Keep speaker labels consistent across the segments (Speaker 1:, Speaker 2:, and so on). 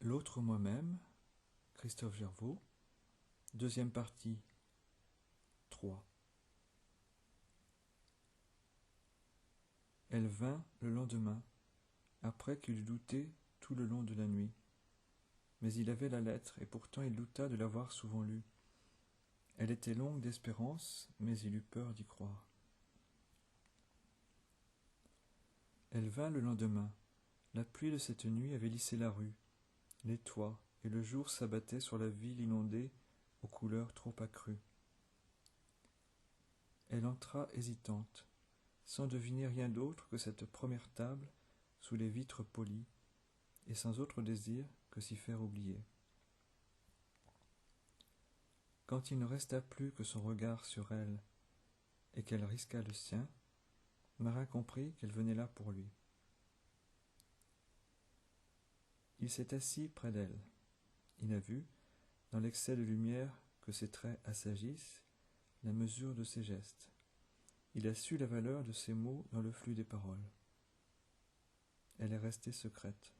Speaker 1: L'autre moi-même, Christophe Gervaux, deuxième partie, 3. Elle vint le lendemain, après qu'il eut douté tout le long de la nuit. Mais il avait la lettre, et pourtant il douta de l'avoir souvent lue. Elle était longue d'espérance, mais il eut peur d'y croire. Elle vint le lendemain. La pluie de cette nuit avait lissé la rue, les toits, et le jour s'abattait sur la ville inondée aux couleurs trop accrues. Elle entra hésitante, sans deviner rien d'autre que cette première table sous les vitres polies, et sans autre désir que s'y faire oublier. Quand il ne resta plus que son regard sur elle, et qu'elle risqua le sien, Marin comprit qu'elle venait là pour lui. Il s'est assis près d'elle. Il a vu, dans l'excès de lumière que ses traits assagissent, la mesure de ses gestes. Il a su la valeur de ses mots dans le flux des paroles. Elle est restée secrète.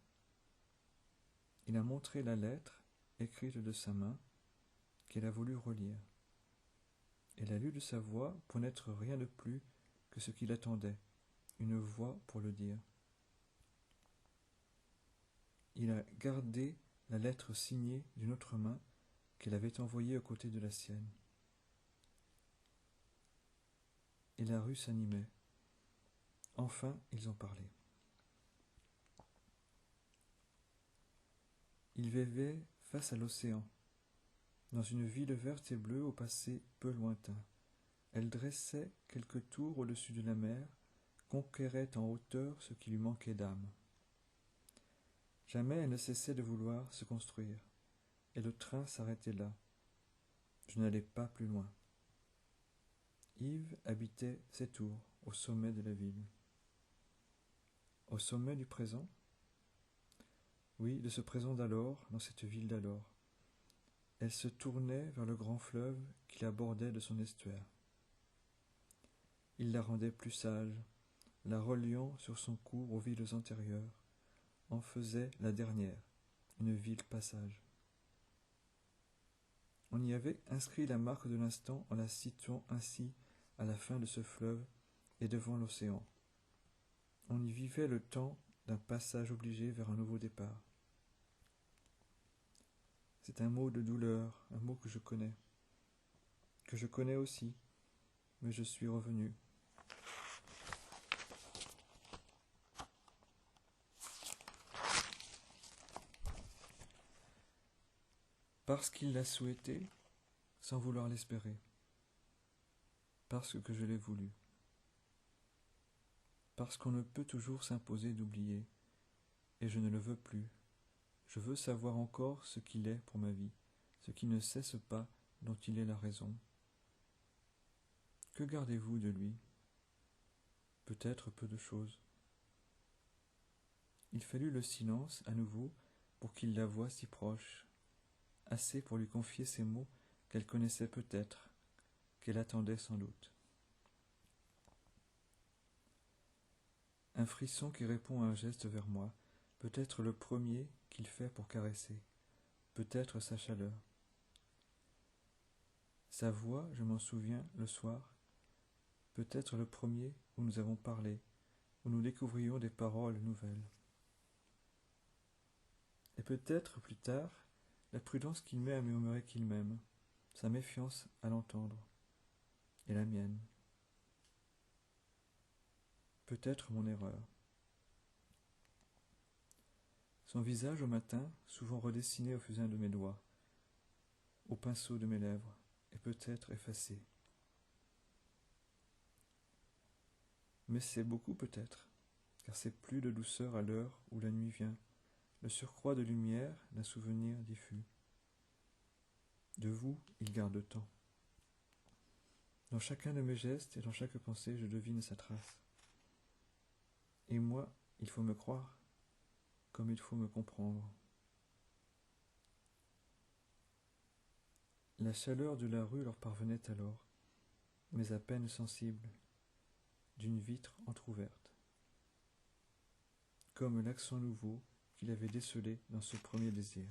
Speaker 1: Il a montré la lettre, écrite de sa main, qu'elle a voulu relire. Elle a lu de sa voix pour n'être rien de plus que ce qu'il attendait, une voix pour le dire. Il a gardé la lettre signée d'une autre main qu'elle avait envoyée aux côtés de la sienne. Et la rue s'animait. Enfin, ils en parlaient. Ils vivaient face à l'océan, dans une ville verte et bleue au passé peu lointain. Elle dressait quelques tours au-dessus de la mer, conquérait en hauteur ce qui lui manquait d'âme. Jamais elle ne cessait de vouloir se construire, et le train s'arrêtait là. Je n'allais pas plus loin. Yves habitait ces tours, au sommet de la ville. Au sommet du présent ? Oui, de ce présent d'alors, dans cette ville d'alors. Elle se tournait vers le grand fleuve qui la bordait de son estuaire. Il la rendait plus sage, la reliant sur son cours aux villes antérieures, en faisait la dernière, une ville passage. On y avait inscrit la marque de l'instant en la situant ainsi à la fin de ce fleuve et devant l'océan. On y vivait le temps d'un passage obligé vers un nouveau départ. C'est un mot de douleur, un mot que je connais aussi, mais je suis revenu. Parce qu'il l'a souhaité, sans vouloir l'espérer. Parce que je l'ai voulu. Parce qu'on ne peut toujours s'imposer d'oublier, et je ne le veux plus. Je veux savoir encore ce qu'il est pour ma vie, ce qui ne cesse pas, dont il est la raison. Que gardez-vous de lui ? Peut-être peu de choses. Il fallut le silence à nouveau pour qu'il la voie si proche, assez pour lui confier ces mots qu'elle connaissait peut-être, qu'elle attendait sans doute. Un frisson qui répond à un geste vers moi, peut-être le premier qu'il fait pour caresser, peut-être sa chaleur. Sa voix, je m'en souviens, le soir, peut-être le premier où nous avons parlé, où nous découvrions des paroles nouvelles. Et peut-être, plus tard, la prudence qu'il met à murmurer qu'il m'aime, sa méfiance à l'entendre, et la mienne. Peut-être mon erreur. Son visage au matin, souvent redessiné au fusain de mes doigts, au pinceau de mes lèvres, et peut-être effacé. Mais c'est beaucoup peut-être, car c'est plus de douceur à l'heure où la nuit vient, le surcroît de lumière d'un souvenir diffus. De vous, il garde tant. Dans chacun de mes gestes et dans chaque pensée, je devine sa trace. Et moi, il faut me croire, comme il faut me comprendre. La chaleur de la rue leur parvenait alors, mais à peine sensible, d'une vitre entr'ouverte. Comme l'accent nouveau qu'il avait décelé dans ce premier désir.